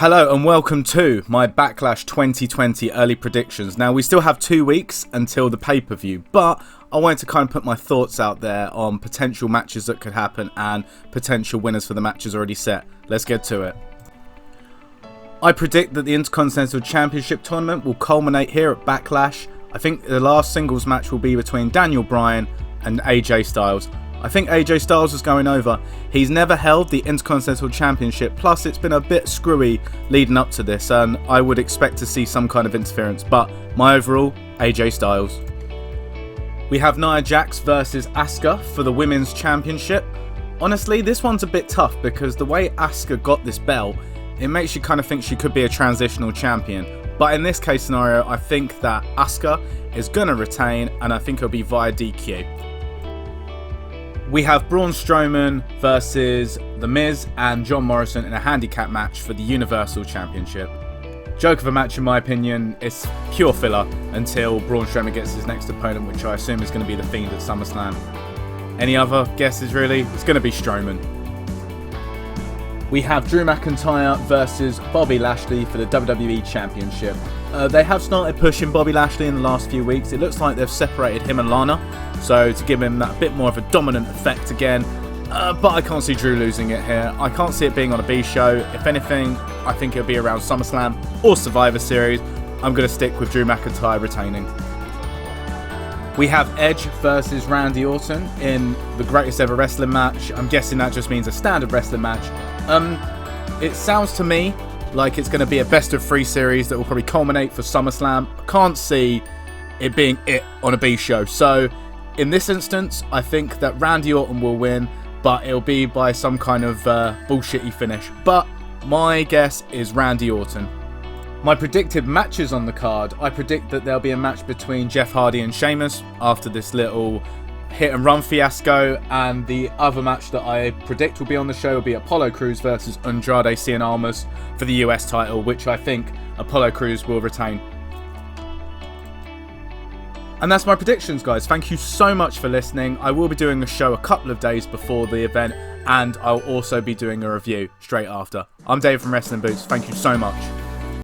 Hello and welcome to my Backlash 2020 early predictions. Now we still have 2 weeks until the pay-per-view, but I wanted to kind of put my thoughts out there on potential matches that could happen and potential winners for the matches already set. Let's get to it. I predict that the Intercontinental Championship tournament will culminate here at Backlash. I think the last singles match will be between Daniel Bryan and AJ Styles. I think AJ Styles is going over. He's never held the Intercontinental Championship, plus it's been a bit screwy leading up to this, and I would expect to see some kind of interference, but my overall, AJ Styles. We have Nia Jax versus Asuka for the Women's Championship. Honestly, this one's a bit tough because the way Asuka got this belt, it makes you kind of think she could be a transitional champion. But in this case scenario, I think that Asuka is going to retain, and I think it'll be via DQ. We have Braun Strowman versus The Miz and John Morrison in a handicap match for the Universal Championship. Joke of a match in my opinion. It's pure filler until Braun Strowman gets his next opponent, which I assume is going to be The Fiend at SummerSlam. Any other guesses really? It's going to be Strowman. We have Drew McIntyre versus Bobby Lashley for the WWE Championship. They have started pushing Bobby Lashley in the last few weeks. It looks like they've separated him and Lana, so to give him that bit more of a dominant effect again. But I can't see Drew losing it here. I can't see it being on a B show. If anything, I think it'll be around SummerSlam or Survivor Series. I'm going to stick with Drew McIntyre retaining. We have Edge versus Randy Orton in the greatest ever wrestling match. I'm guessing that just means a standard wrestling match. It sounds to me like it's going to be a best of 3 series that will probably culminate for SummerSlam. I can't see it being it on a B show. So in this instance, I think that Randy Orton will win, but it'll be by some kind of bullshitty finish. But my guess is Randy Orton. My predicted matches on the card, I predict that there'll be a match between Jeff Hardy and Sheamus after this little hit and run fiasco, and the other match that I predict will be on the show will be Apollo Crews versus Andrade Cien Almas for the US title, which I think Apollo Crews will retain. And that's my predictions, guys. Thank you so much for listening. I will be doing a show a couple of days before the event, and I'll also be doing a review straight after. I'm Dave from Wrestling Boots. Thank you so much.